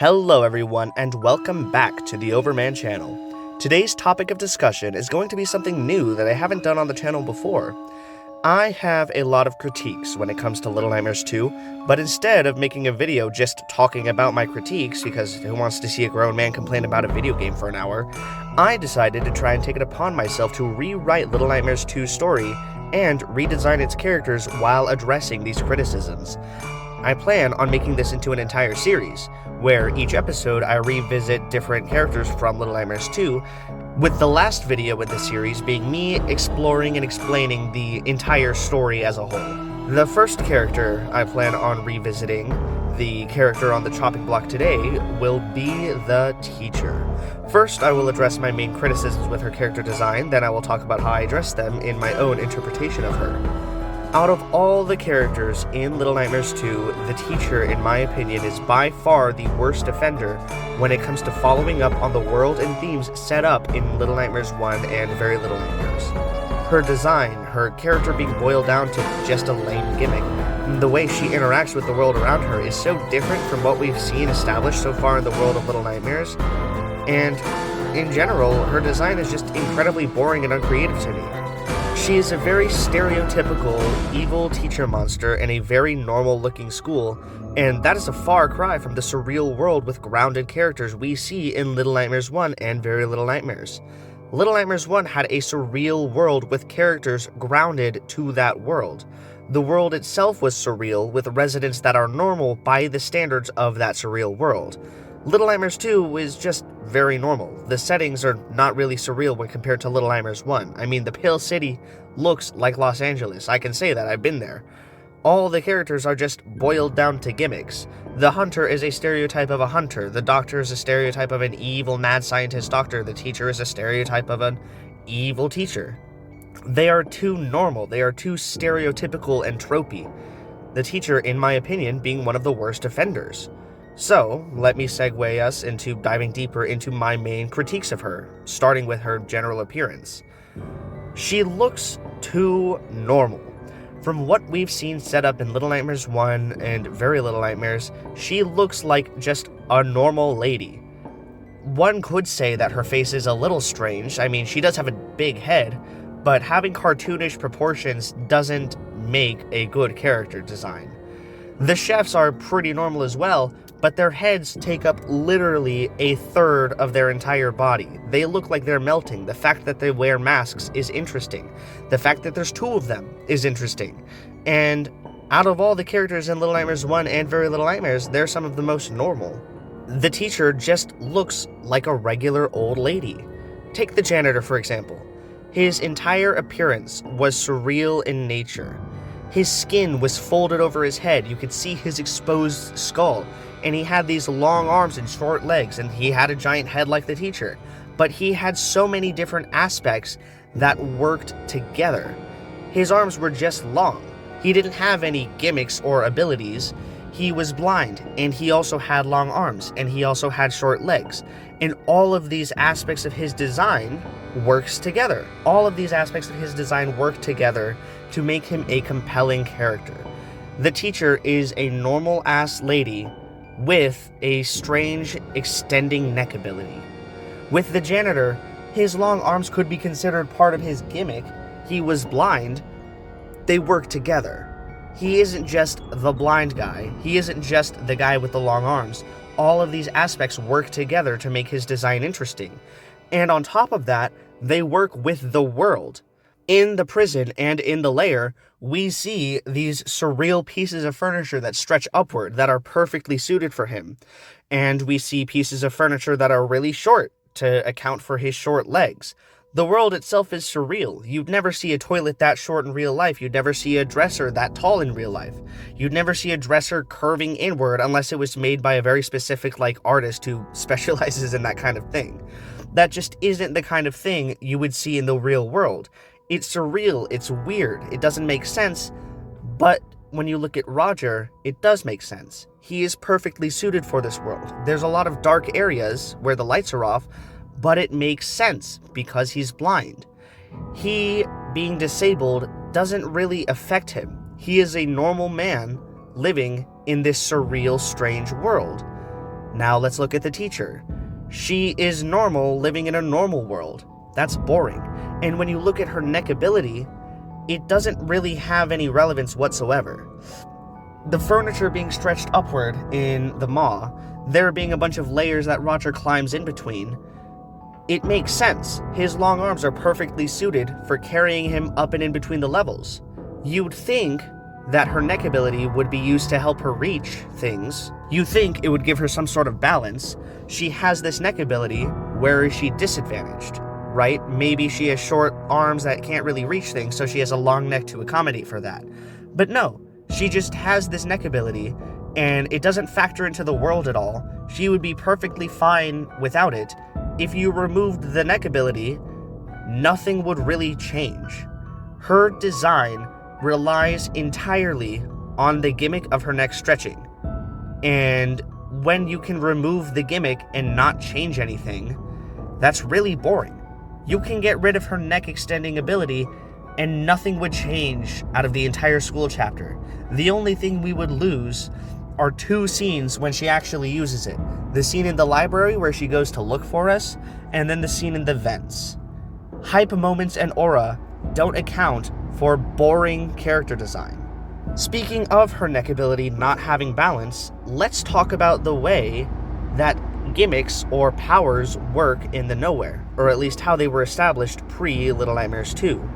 Hello everyone, and welcome back to the Overman channel. Today's topic of discussion is going to be something new that I haven't done on the channel before. I have a lot of critiques when it comes to Little Nightmares 2, but instead of making a video just talking about my critiques, because who wants to see a grown man complain about a video game for an hour, I decided to try and take it upon myself to rewrite Little Nightmares 2's story and redesign its characters while addressing these criticisms. I plan on making this into an entire series, where each episode I revisit different characters from Little Nightmares 2, with the last video in the series being me exploring and explaining the entire story as a whole. The first character I plan on revisiting, the character on the chopping block today, will be the teacher. First, I will address my main criticisms with her character design, then I will talk about how I address them in my own interpretation of her. Out of all the characters in Little Nightmares 2, the teacher, in my opinion, is by far the worst offender when it comes to following up on the world and themes set up in Little Nightmares 1 and Very Little Nightmares. Her design, her character being boiled down to just a lame gimmick, the way she interacts with the world around her is so different from what we've seen established so far in the world of Little Nightmares, and in general, her design is just incredibly boring and uncreative to me. She is a very stereotypical, evil teacher monster in a very normal-looking school, and that is a far cry from the surreal world with grounded characters we see in Little Nightmares 1 and Very Little Nightmares. Little Nightmares 1 had a surreal world with characters grounded to that world. The world itself was surreal, with residents that are normal by the standards of that surreal world. Little Nightmares 2 is just very normal. The settings are not really surreal when compared to Little Nightmares 1. I mean, the Pale City looks like Los Angeles. I can say that, I've been there. All the characters are just boiled down to gimmicks. The hunter is a stereotype of a hunter. The doctor is a stereotype of an evil mad scientist doctor. The teacher is a stereotype of an evil teacher. They are too normal. They are too stereotypical and tropey. The teacher, in my opinion, being one of the worst offenders. So, let me segue us into diving deeper into my main critiques of her, starting with her general appearance. She looks too normal. From what we've seen set up in Little Nightmares 1 and Very Little Nightmares, she looks like just a normal lady. One could say that her face is a little strange. I mean, she does have a big head, but having cartoonish proportions doesn't make a good character design. The chefs are pretty normal as well, but their heads take up literally a third of their entire body. They look like they're melting. The fact that they wear masks is interesting. The fact that there's two of them is interesting. And out of all the characters in Little Nightmares 1 and Very Little Nightmares, they're some of the most normal. The teacher just looks like a regular old lady. Take the janitor, for example. His entire appearance was surreal in nature. His skin was folded over his head. You could see his exposed skull. And he had these long arms and short legs, and he had a giant head like the teacher. But he had so many different aspects that worked together. His arms were just long. He didn't have any gimmicks or abilities. He was blind, and he also had long arms, and he also had short legs. And all of these aspects of his design works together. All of these aspects of his design work together to make him a compelling character. The teacher is a normal-ass lady with a strange extending neck ability. With the janitor, his long arms could be considered part of his gimmick. He was blind. They work together. He isn't just the blind guy. He isn't just the guy with the long arms. All of these aspects work together to make his design interesting. And on top of that, they work with the world. In the prison and in the lair, we see these surreal pieces of furniture that stretch upward that are perfectly suited for him. And we see pieces of furniture that are really short to account for his short legs. The world itself is surreal. You'd never see a toilet that short in real life. You'd never see a dresser that tall in real life. You'd never see a dresser curving inward unless it was made by a very specific artist who specializes in that kind of thing. That just isn't the kind of thing you would see in the real world. It's surreal, it's weird, it doesn't make sense, but when you look at Roger, it does make sense. He is perfectly suited for this world. There's a lot of dark areas where the lights are off, but it makes sense because he's blind. He being disabled doesn't really affect him. He is a normal man living in this surreal, strange world. Now let's look at the teacher. She is normal, living in a normal world. That's boring. And when you look at her neck ability, it doesn't really have any relevance whatsoever. The furniture being stretched upward in the maw, there being a bunch of layers that Roger climbs in between, it makes sense. His long arms are perfectly suited for carrying him up and in between the levels. You'd think that her neck ability would be used to help her reach things. You think it would give her some sort of balance. She has this neck ability. Where is she disadvantaged, right? Maybe she has short arms that can't really reach things, so she has a long neck to accommodate for that. But no, she just has this neck ability, and it doesn't factor into the world at all. She would be perfectly fine without it. If you removed the neck ability, nothing would really change. Her design relies entirely on the gimmick of her neck stretching. And when you can remove the gimmick and not change anything, that's really boring. You can get rid of her neck extending ability and nothing would change out of the entire school chapter. The only thing we would lose are 2 scenes when she actually uses it. The scene in the library where she goes to look for us, and then the scene in the vents. Hype moments and aura don't account for boring character design. Speaking of her neck ability not having balance, let's talk about the way that gimmicks or powers work in the Nowhere, or at least how they were established pre-Little Nightmares 2.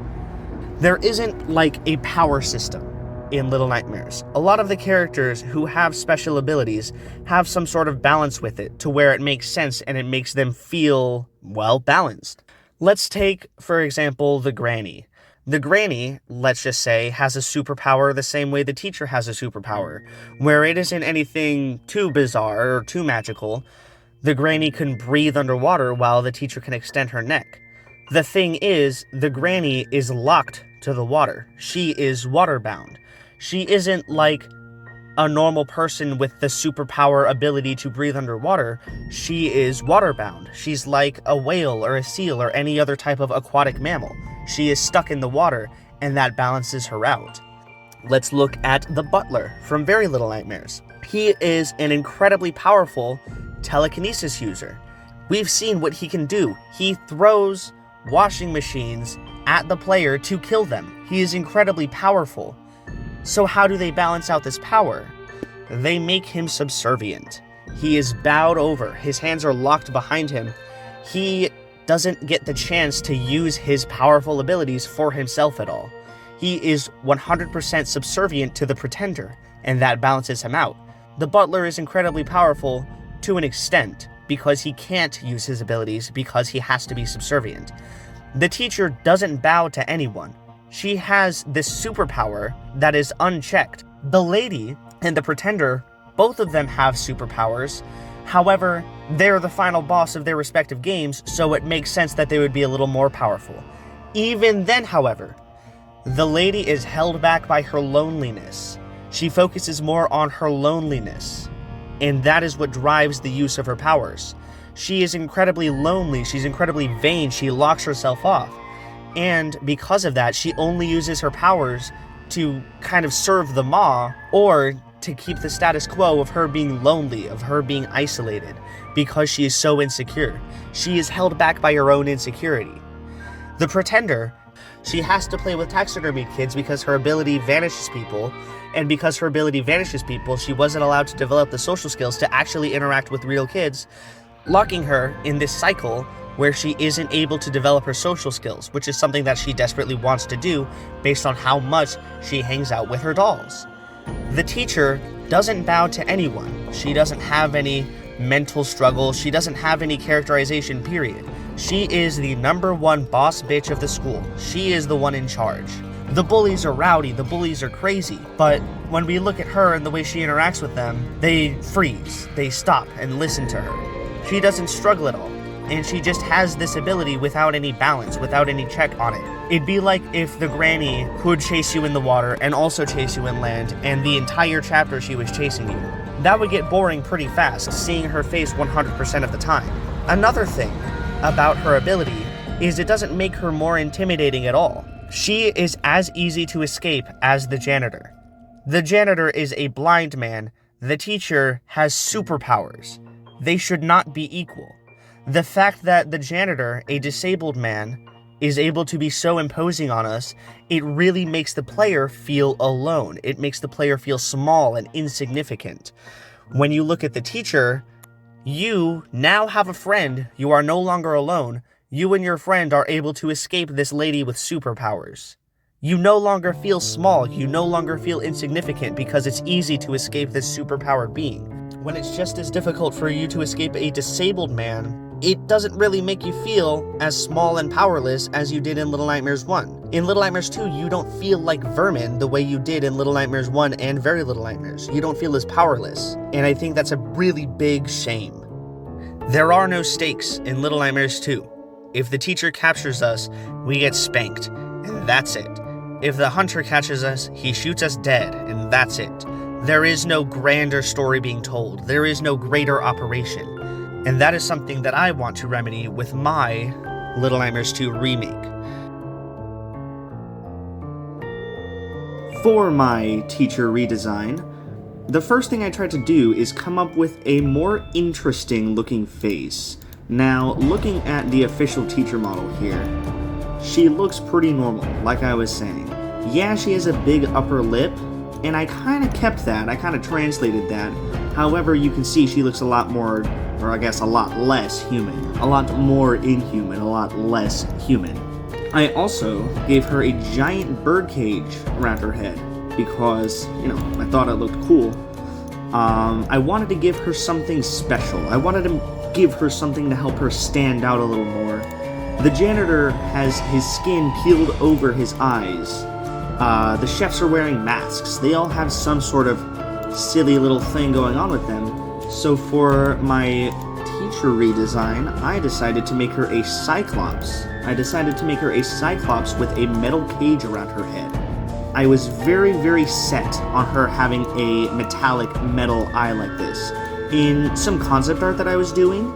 There isn't like a power system in Little Nightmares. A lot of the characters who have special abilities have some sort of balance with it to where it makes sense and it makes them feel, well, balanced. Let's take, for example, the Granny. The Granny, let's just say, has a superpower the same way the teacher has a superpower, where it isn't anything too bizarre or too magical. The Granny can breathe underwater while the teacher can extend her neck. The thing is, the Granny is locked to the water. She is waterbound. She isn't like a normal person with the superpower ability to breathe underwater. She is waterbound. She's like a whale or a seal or any other type of aquatic mammal. She is stuck in the water, and that balances her out. Let's look at the butler from Very Little Nightmares. He is an incredibly powerful telekinesis user. We've seen what he can do. He throws washing machines at the player to kill them. He is incredibly powerful. So how do they balance out this power? They make him subservient. He is bowed over. His hands are locked behind him. He doesn't get the chance to use his powerful abilities for himself at all. He is 100% subservient to the Pretender, and that balances him out. The butler is incredibly powerful to an extent, because he can't use his abilities because he has to be subservient. The teacher doesn't bow to anyone. She has this superpower that is unchecked. The lady and the Pretender, both of them have superpowers. However, they're the final boss of their respective games, so it makes sense that they would be a little more powerful. Even then, however, the lady is held back by her loneliness. She focuses more on her loneliness, and that is what drives the use of her powers. She is incredibly lonely, she's incredibly vain, she locks herself off. And because of that, she only uses her powers to kind of serve the maw, or to keep the status quo of her being lonely, of her being isolated, because she is so insecure. She is held back by her own insecurity. The Pretender, she has to play with taxidermy kids because her ability vanishes people, and because her ability vanishes people, she wasn't allowed to develop the social skills to actually interact with real kids, locking her in this cycle where she isn't able to develop her social skills, which is something that she desperately wants to do based on how much she hangs out with her dolls. The teacher doesn't bow to anyone. She doesn't have any mental struggle. She doesn't have any characterization, period. She is the #1 boss bitch of the school. She is the one in charge. The bullies are rowdy, the bullies are crazy, but when we look at her and the way she interacts with them, they freeze, they stop and listen to her. She doesn't struggle at all, and she just has this ability without any balance, without any check on it. It'd be like if the Granny could chase you in the water and also chase you in land, and the entire chapter she was chasing you. That would get boring pretty fast, seeing her face 100% of the time. Another thing about her ability is it doesn't make her more intimidating at all. She is as easy to escape as the janitor. The janitor is a blind man. The teacher has superpowers. They should not be equal. The fact that the janitor, a disabled man, is able to be so imposing on us, it really makes the player feel alone. It makes the player feel small and insignificant. When you look at the teacher, you now have a friend. You are no longer alone. You and your friend are able to escape this lady with superpowers. You no longer feel small. You no longer feel insignificant because it's easy to escape this superpowered being. When it's just as difficult for you to escape a disabled man, it doesn't really make you feel as small and powerless as you did in Little Nightmares 1. In Little Nightmares 2, you don't feel like vermin the way you did in Little Nightmares 1 and Very Little Nightmares. You don't feel as powerless, and I think that's a really big shame. There are no stakes in Little Nightmares 2. If the teacher captures us, we get spanked, and that's it. If the hunter catches us, he shoots us dead, and that's it. There is no grander story being told. There is no greater operation. And that is something that I want to remedy with my Little Nightmares 2 remake. For my teacher redesign, the first thing I tried to do is come up with a more interesting looking face. Now, looking at the official teacher model here, she looks pretty normal, like I was saying. Yeah, she has a big upper lip, and I kind of kept that, I kind of translated that. However, you can see she looks a lot more, or I guess a lot less human. A lot more inhuman, a lot less human. I also gave her a giant birdcage around her head because, I thought it looked cool. I wanted to give her something special. I wanted to give her something to help her stand out a little more. The janitor has his skin peeled over his eyes. The chefs are wearing masks. They all have some sort of silly little thing going on with them. So for my teacher redesign, I decided to make her a cyclops. I decided to make her a cyclops with a metal cage around her head. I was very, very set on her having a metallic metal eye like this. In some concept art that I was doing,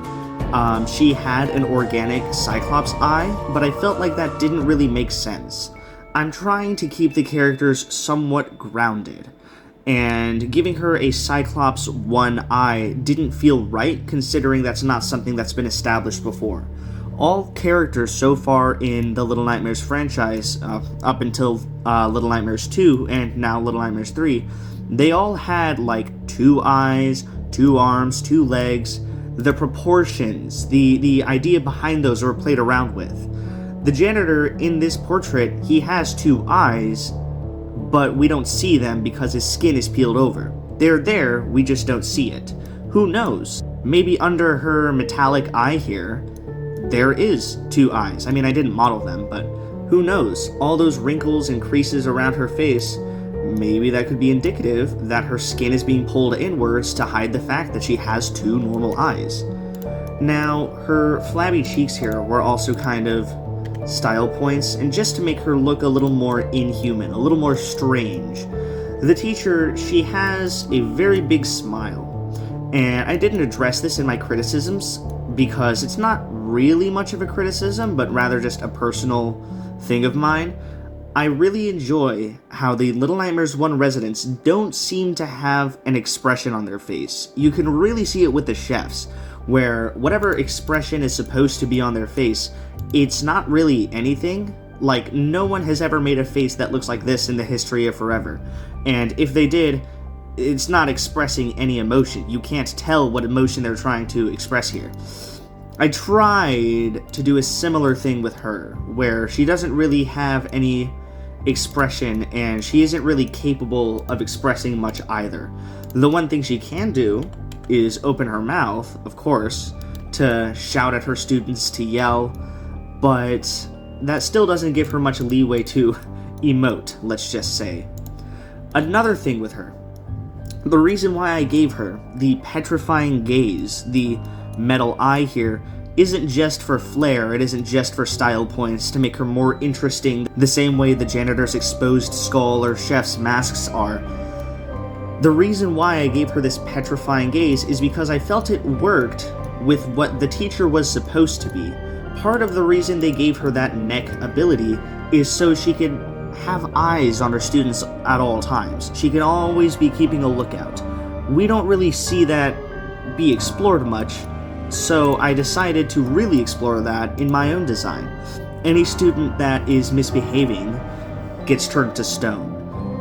she had an organic cyclops eye, but I felt like that didn't really make sense. I'm trying to keep the characters somewhat grounded, and giving her a Cyclops one eye didn't feel right, considering that's not something that's been established before. All characters so far in the Little Nightmares franchise, up until Little Nightmares 2 and now Little Nightmares 3, they all had like 2 eyes, 2 arms, 2 legs. The proportions, the idea behind those were played around with. The janitor in this portrait, he has 2 eyes, but we don't see them because his skin is peeled over. They're there, we just don't see it. Who knows? Maybe under her metallic eye here, there is 2 eyes. I mean, I didn't model them, but who knows? All those wrinkles and creases around her face, maybe that could be indicative that her skin is being pulled inwards to hide the fact that she has 2 normal eyes. Now, her flabby cheeks here were also kind of style points, and just to make her look a little more inhuman, a little more strange. The teacher, she has a very big smile, and I didn't address this in my criticisms because it's not really much of a criticism, but rather just a personal thing of mine. I really enjoy how the Little Nightmares 1 residents don't seem to have an expression on their face. You can really see it with the chefs, where whatever expression is supposed to be on their face, it's not really anything. Like, no one has ever made a face that looks like this in the history of forever. And if they did, it's not expressing any emotion. You can't tell what emotion they're trying to express here. I tried to do a similar thing with her, where she doesn't really have any expression, and she isn't really capable of expressing much either. The one thing she can do is open her mouth, of course, to shout at her students, to yell, but that still doesn't give her much leeway to emote, let's just say. Another thing with her, the reason why I gave her the petrifying gaze, the metal eye here, isn't just for flair, it isn't just for style points to make her more interesting the same way the janitor's exposed skull or chef's masks are. The reason why I gave her this petrifying gaze is because I felt it worked with what the teacher was supposed to be. Part of the reason they gave her that neck ability is so she could have eyes on her students at all times. She can always be keeping a lookout. We don't really see that be explored much, so I decided to really explore that in my own design. Any student that is misbehaving gets turned to stone.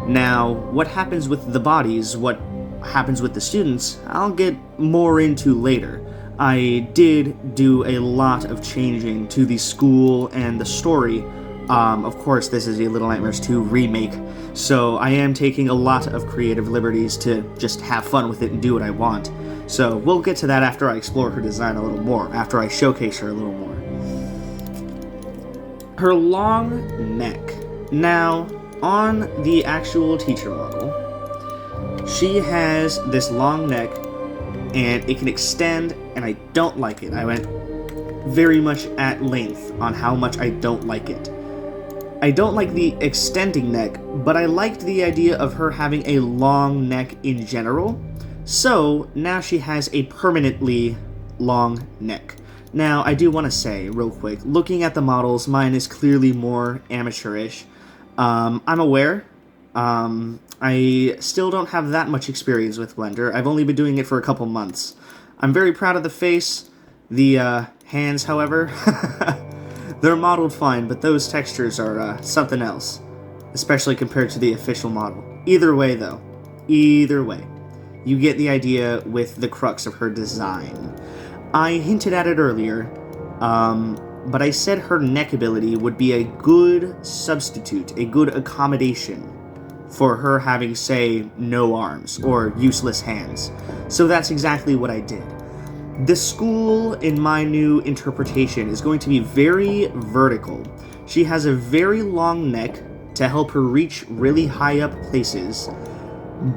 Now, what happens with the bodies, what happens with the students, I'll get more into later. I did do a lot of changing to the school and the story. Of course, this is a Little Nightmares 2 remake, so I am taking a lot of creative liberties to just have fun with it and do what I want. So we'll get to that after I explore her design a little more, after I showcase her a little more. Her long neck. Now, on the actual teacher model, she has this long neck, and it can extend, and I don't like it. I went very much at length on how much I don't like it. I don't like the extending neck, but I liked the idea of her having a long neck in general, so now she has a permanently long neck. Now, I do want to say, real quick, looking at the models, mine is clearly more amateurish. I'm aware. I still don't have that much experience with Blender. I've only been doing it for a couple months. I'm very proud of the face. The hands, however, they're modeled fine, but those textures are something else, especially compared to the official model. Either way, though, either way, you get the idea with the crux of her design. I hinted at it earlier, but I said her neck ability would be a good substitute, a good accommodation for her having, say, no arms or useless hands. So that's exactly what I did. The school, in my new interpretation, is going to be very vertical. She has a very long neck to help her reach really high up places,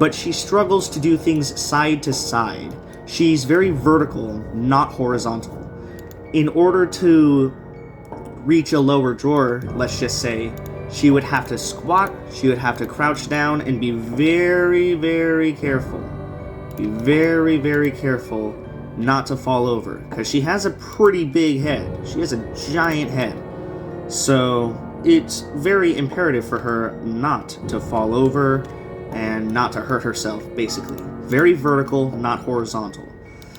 but she struggles to do things side to side. She's very vertical, not horizontal. In order to reach a lower drawer, let's just say, she would have to squat, she would have to crouch down, and be very, very careful. Be very, very careful not to fall over, because she has a pretty big head. She has a giant head. So it's very imperative for her not to fall over and not to hurt herself, basically. Very vertical, not horizontal.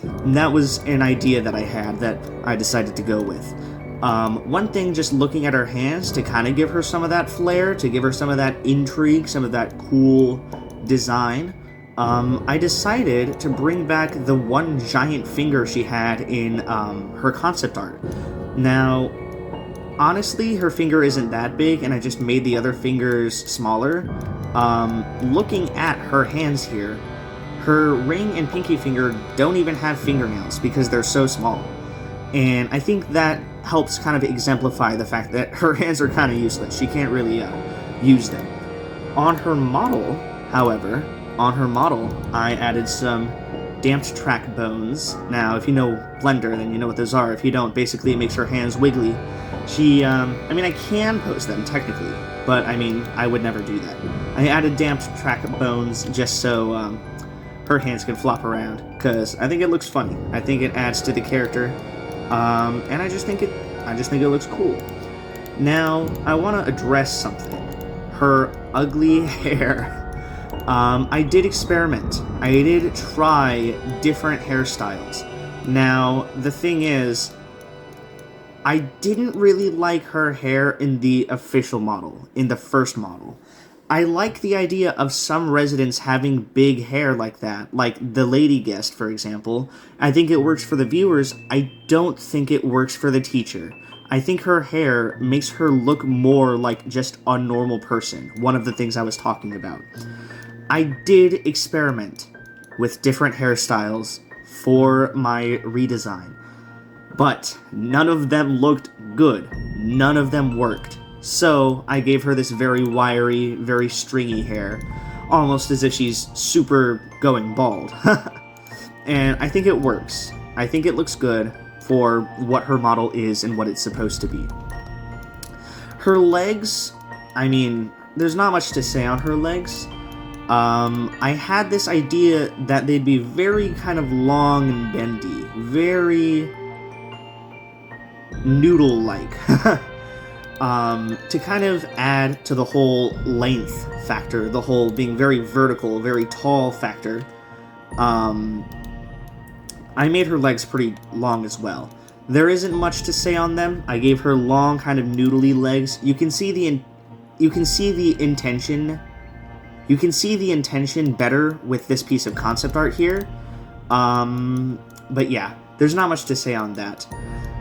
And that was an idea that I had that I decided to go with. One thing, just looking at her hands to kind of give her some of that flair, to give her some of that intrigue, some of that cool design, I decided to bring back the one giant finger she had in her concept art. Now, honestly, her finger isn't that big, and I just made the other fingers smaller. Looking at her hands here, her ring and pinky finger don't even have fingernails because they're so small. And I think that helps kind of exemplify the fact that her hands are kind of useless. She can't really use them. On her model, however, I added some damped track bones. Now, if you know Blender, then you know what those are. If you don't, basically it makes her hands wiggly. I can pose them, technically, but, I would never do that. I added damped track bones just so, her hands can flop around, because I think it looks funny. I think it adds to the character, and I just think it looks cool. Now, I want to address something. Her ugly hair. I did experiment. I did try different hairstyles. Now, the thing is, I didn't really like her hair in the official model, in the first model. I like the idea of some residents having big hair like that, like the lady guest, for example. I think it works for the viewers. I don't think it works for the teacher. I think her hair makes her look more like just a normal person, one of the things I was talking about. I did experiment with different hairstyles for my redesign, but none of them looked good. None of them worked. So I gave her this very wiry, very stringy hair, almost as if she's super going bald. And I think it works. I think it looks good for what her model is and what it's supposed to be. Her legs, there's not much to say on her legs. I had this idea that they'd be very kind of long and bendy, very noodle-like. To kind of add to the whole length factor, the whole being very vertical, very tall factor, I made her legs pretty long as well. There isn't much to say on them. I gave her long, kind of noodly legs. You can see the intention. You can see the intention better with this piece of concept art here. But yeah, there's not much to say on that.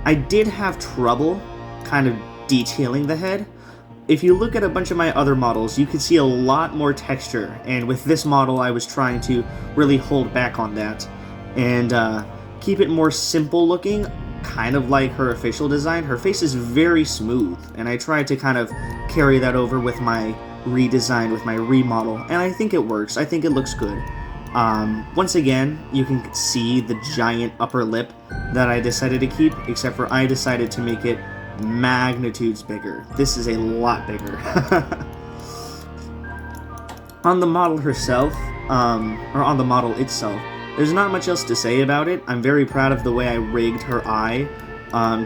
I did have trouble kind of detailing the head. If you look at a bunch of my other models, you can see a lot more texture, and with this model I was trying to really hold back on that and keep it more simple looking, kind of like her official design. Her face is very smooth, and I tried to kind of carry that over with my redesign, with my remodel, and I think it works. I think it looks good. Once again, you can see the giant upper lip that I decided to keep, except for I decided to make it magnitudes bigger. This is a lot bigger. On the model herself, or on the model itself, there's not much else to say about it. I'm very proud of the way I rigged her eye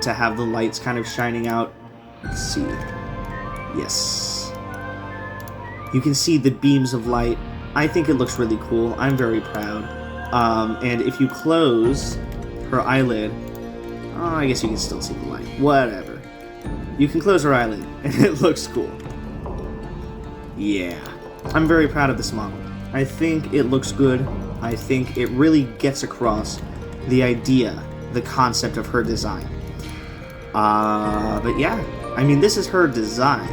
to have the lights kind of shining out. Let's see. Yes. You can see the beams of light. I think it looks really cool. I'm very proud. And if you close her eyelid, oh, I guess you can still see the light. Whatever. You can close her eyelid, and it looks cool. Yeah. I'm very proud of this model. I think it looks good. I think it really gets across the idea, the concept of her design. But yeah, I mean, this is her design.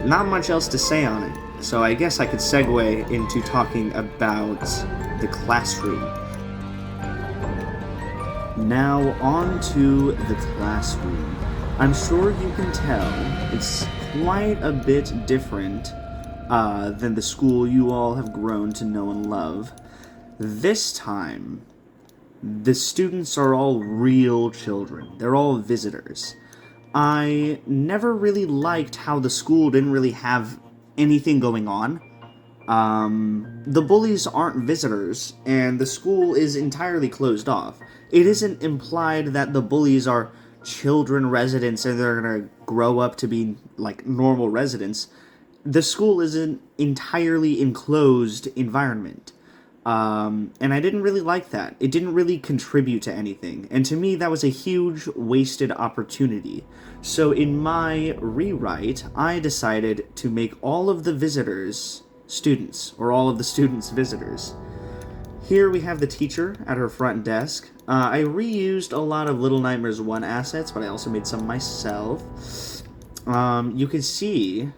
Not much else to say on it, so I guess I could segue into talking about the classroom. Now on to the classroom. I'm sure you can tell it's quite a bit different than the school you all have grown to know and love. This time, the students are all real children. They're all visitors. I never really liked how the school didn't really have anything going on. The bullies aren't visitors, and the school is entirely closed off. It isn't implied that the bullies are children residents and they're gonna grow up to be like normal residents. The school is an entirely enclosed environment. And I didn't really like that. It didn't really contribute to anything. And to me, that was a huge wasted opportunity. So in my rewrite, I decided to make all of the visitors students, or all of the students visitors. Here we have the teacher at her front desk. I reused a lot of Little Nightmares 1 assets, but I also made some myself. You can see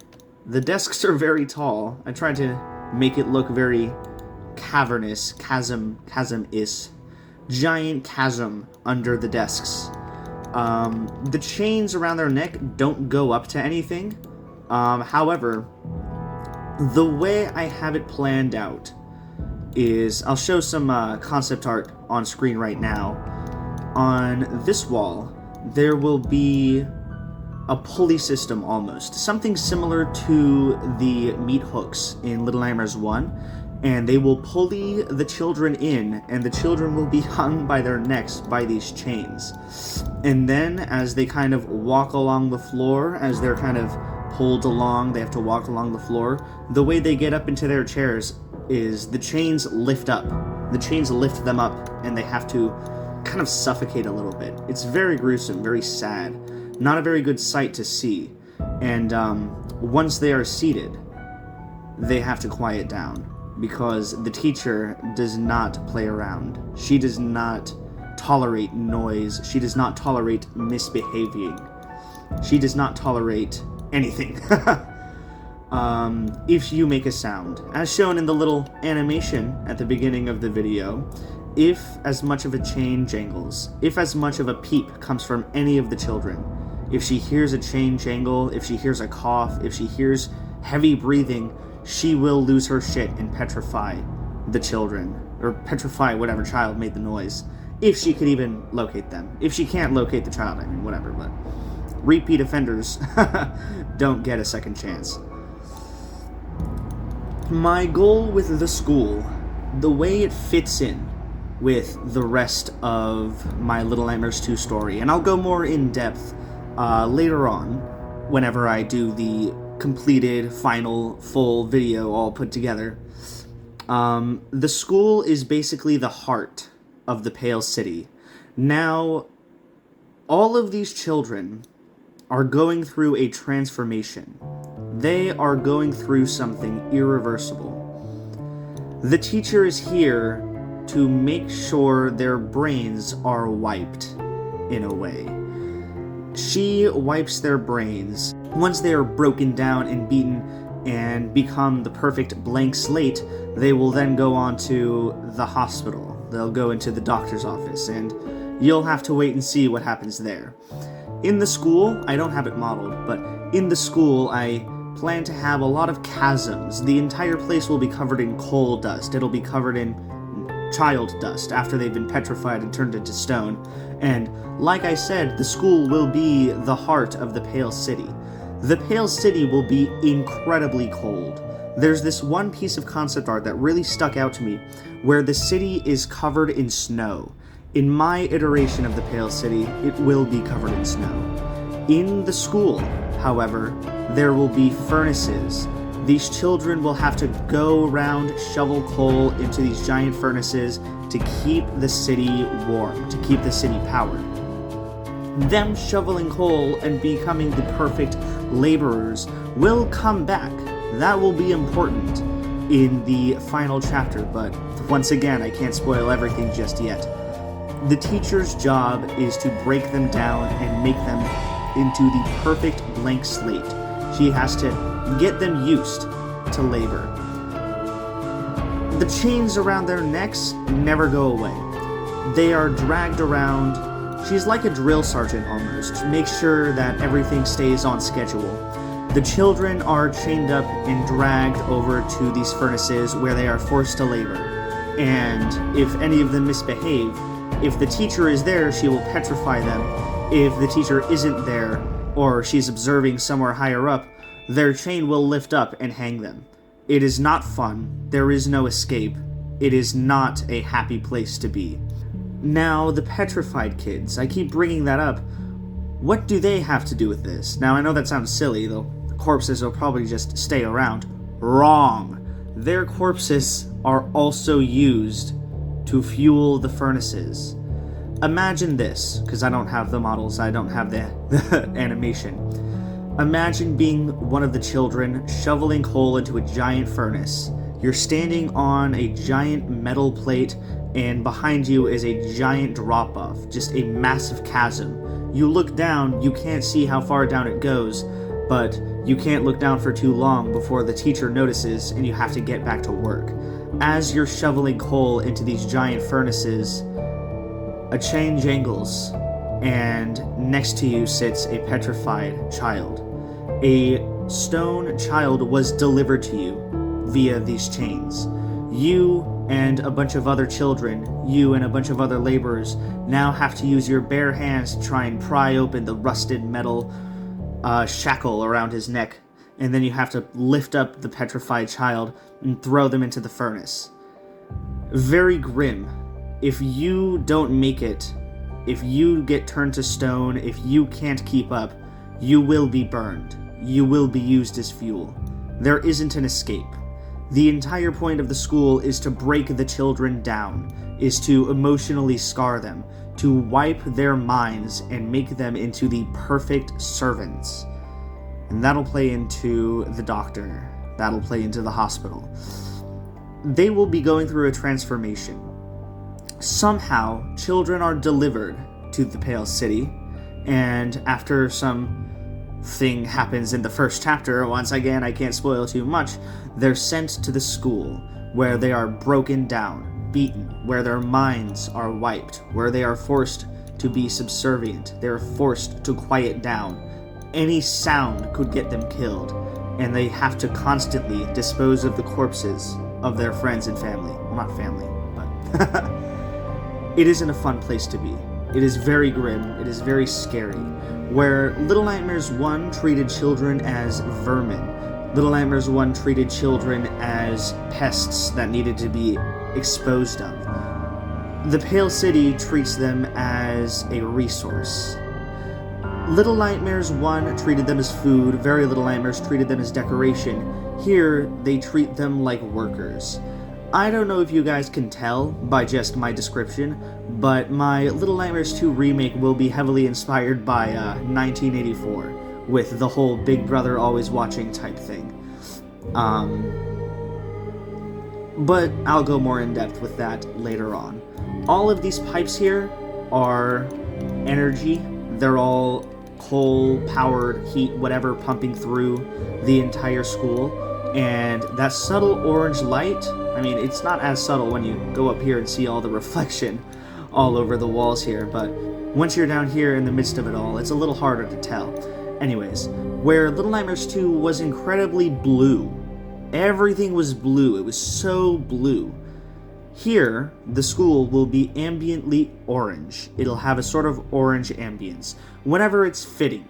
the desks are very tall. I tried to make it look very cavernous, chasm-is. Giant chasm under the desks. The chains around their neck don't go up to anything. However, the way I have it planned out is, I'll show some concept art on screen right now. On this wall, there will be a pulley system almost. Something similar to the meat hooks in Little Nightmares 1. And they will pulley the children in, and the children will be hung by their necks by these chains. And then, as they kind of walk along the floor, as they're kind of pulled along, they have to walk along the floor, the way they get up into their chairs is the chains lift up. The chains lift them up, and they have to kind of suffocate a little bit. It's very gruesome, very sad. Not a very good sight to see. And once they are seated, they have to quiet down, because the teacher does not play around. She does not tolerate noise. She does not tolerate misbehaving. She does not tolerate anything. If you make a sound, as shown in the little animation at the beginning of the video, if as much of a chain jangles, if as much of a peep comes from any of the children, if she hears a chain jangle, if she hears a cough, if she hears heavy breathing, she will lose her shit and petrify the children, or petrify whatever child made the noise, if she could even locate them. If she can't locate the child, I mean, whatever, but repeat offenders don't get a second chance. My goal with the school, the way it fits in with the rest of my Little Nightmares 2 story, and I'll go more in depth later on, whenever I do the completed, final, full video all put together. The school is basically the heart of the Pale City. Now, all of these children are going through a transformation. They are going through something irreversible. The teacher is here to make sure their brains are wiped, in a way. She wipes their brains. Once they are broken down and beaten and become the perfect blank slate, they will then go on to the hospital. They'll go into the doctor's office, and you'll have to wait and see what happens there. In the school, I don't have it modeled, but in the school, I plan to have a lot of chasms. The entire place will be covered in coal dust. It'll be covered in child dust after they've been petrified and turned into stone. And like I said, the school will be the heart of the Pale City. The Pale City will be incredibly cold. There's this one piece of concept art that really stuck out to me, where the city is covered in snow. In my iteration of the Pale City, it will be covered in snow. In the school, however, there will be furnaces. These children will have to go around, shovel coal into these giant furnaces to keep the city warm, to keep the city powered. Them shoveling coal and becoming the perfect laborers will come back. That will be important in the final chapter, but once again, I can't spoil everything just yet. The teacher's job is to break them down and make them into the perfect blank slate. She has to get them used to labor. The chains around their necks never go away. They are dragged around. She's like a drill sergeant almost, to make sure that everything stays on schedule. The children are chained up and dragged over to these furnaces where they are forced to labor. And if any of them misbehave, if the teacher is there, she will petrify them. If the teacher isn't there, or she's observing somewhere higher up, their chain will lift up and hang them. It is not fun. There is no escape. It is not a happy place to be. Now, the petrified kids, I keep bringing that up. What do they have to do with this? Now, I know that sounds silly, though the corpses will probably just stay around. Wrong. Their corpses are also used to fuel the furnaces. Imagine this, because I don't have the models, I don't have the animation. Imagine being one of the children shoveling coal into a giant furnace. You're standing on a giant metal plate, and behind you is a giant drop-off, just a massive chasm. You look down, you can't see how far down it goes, but you can't look down for too long before the teacher notices and you have to get back to work. As you're shoveling coal into these giant furnaces, a chain jangles, and next to you sits a petrified child. A stone child was delivered to you via these chains. You and a bunch of other children, you and a bunch of other laborers, now have to use your bare hands to try and pry open the rusted metal shackle around his neck, and then you have to lift up the petrified child and throw them into the furnace. Very grim. If you don't make it, if you get turned to stone, if you can't keep up, you will be burned. You will be used as fuel. There isn't an escape. The entire point of the school is to break the children down, is to emotionally scar them, to wipe their minds and make them into the perfect servants. And that'll play into the doctor. That'll play into the hospital. They will be going through a transformation. Somehow, children are delivered to the Pale City, and after some thing happens in the first chapter, once again, I can't spoil too much, they're sent to the school, where they are broken down, beaten, where their minds are wiped, where they are forced to be subservient, they're forced to quiet down. Any sound could get them killed, and they have to constantly dispose of the corpses of their friends and family. Well, not family, but... It isn't a fun place to be. It is very grim, it is very scary. Where Little Nightmares 1 treated children as vermin, Little Nightmares 1 treated children as pests that needed to be exposed of. The Pale City treats them as a resource. Little Nightmares 1 treated them as food, Very Little Nightmares treated them as decoration. Here, they treat them like workers. I don't know if you guys can tell by just my description, but my Little Nightmares 2 remake will be heavily inspired by 1984, with the whole Big Brother always watching type thing. But I'll go more in depth with that later on. All of these pipes here are energy. They're all coal-powered heat, whatever, pumping through the entire school. And that subtle orange light, I mean, it's not as subtle when you go up here and see all the reflection all over the walls here, but once you're down here in the midst of it all, it's a little harder to tell. Anyways, where Little Nightmares 2 was incredibly blue, everything was blue, it was so blue. Here, the school will be ambiently orange. It'll have a sort of orange ambience, whenever it's fitting,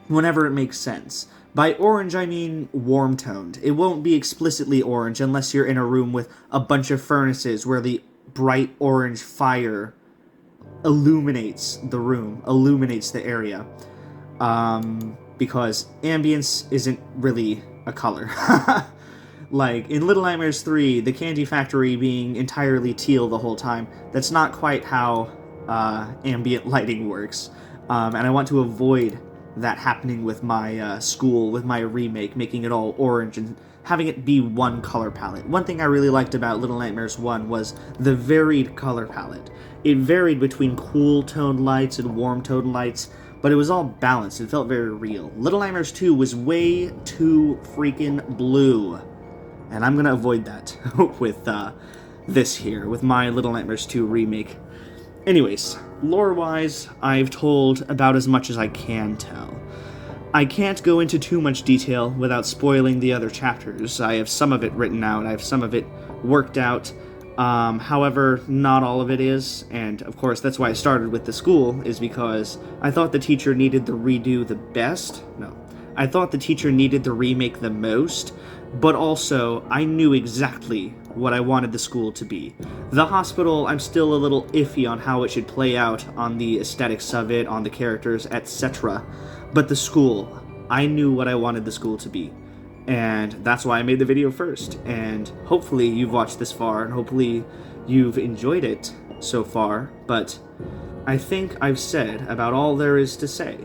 whenever it makes sense. By orange, I mean warm-toned. It won't be explicitly orange unless you're in a room with a bunch of furnaces where the bright orange fire illuminates the room, illuminates the area. Because ambience isn't really a color. Like, in Little Nightmares 3, the candy factory being entirely teal the whole time, that's not quite how ambient lighting works. And I want to avoid that happening with my school, with my remake, making it all orange and having it be one color palette. One thing I really liked about Little Nightmares 1 was the varied color palette. It varied between cool toned lights and warm toned lights, but it was all balanced. It felt very real. Little Nightmares 2 was way too freaking blue. And I'm gonna avoid that with this here, with my Little Nightmares 2 remake. Anyways, lore-wise, I've told about as much as I can tell. I can't go into too much detail without spoiling the other chapters. I have some of it written out, I have some of it worked out. However, not all of it is, and of course that's why I started with the school, is because I thought the teacher needed the redo the best. No. I thought the teacher needed the remake the most, but also I knew exactly what I wanted the school to be. The hospital, I'm still a little iffy on how it should play out, on the aesthetics of it, on the characters, etc. But the school, I knew what I wanted the school to be. And that's why I made the video first. And hopefully you've watched this far, and hopefully you've enjoyed it so far. But I think I've said about all there is to say.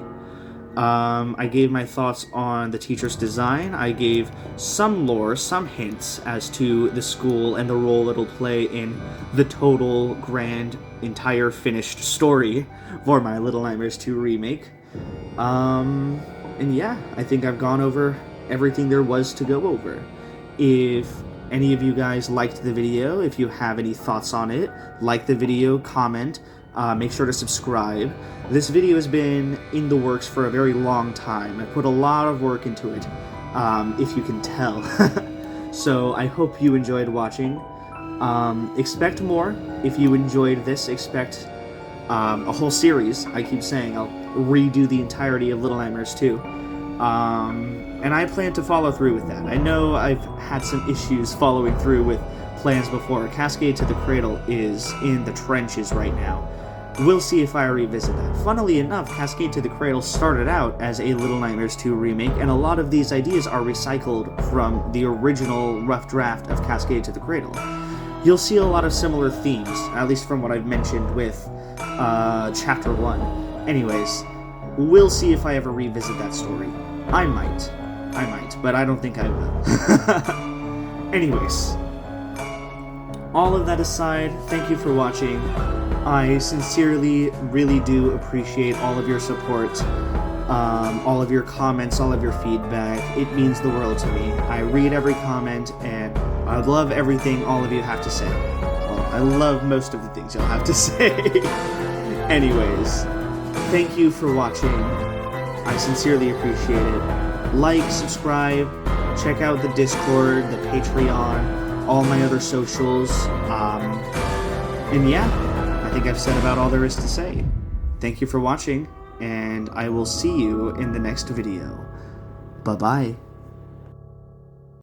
I gave my thoughts on the teacher's design. I gave some lore, some hints as to the school and the role it'll play in the total, grand, entire finished story for my Little Nightmares 2 remake. And yeah, I think I've gone over everything there was to go over. If any of you guys liked the video, if you have any thoughts on it, like the video, comment, make sure to subscribe. This video has been in the works for a very long time. I put a lot of work into it, if you can tell. So I hope you enjoyed watching. Expect more. If you enjoyed this, expect a whole series. I keep saying I'll redo the entirety of Little Nightmares 2. And I plan to follow through with that. I know I've had some issues following through with plans before. Cascade to the Cradle is in the trenches right now. We'll see if I revisit that. Funnily enough, Cascade to the Cradle started out as a Little Nightmares 2 remake, and a lot of these ideas are recycled from the original rough draft of Cascade to the Cradle. You'll see a lot of similar themes, at least from what I've mentioned with Chapter 1. Anyways, we'll see if I ever revisit that story. I might, but I don't think I will. Anyways, all of that aside, thank you for watching. I sincerely really do appreciate all of your support, all of your comments, all of your feedback. It means the world to me. I read every comment, and I love everything all of you have to say. Well, I love most of the things you'll have to say. Anyways, thank you for watching. I sincerely appreciate it. Like, subscribe, check out the Discord, the Patreon, all my other socials, and yeah, I think I've said about all there is to say. Thank you for watching, and I will see you in the next video. Bye-bye.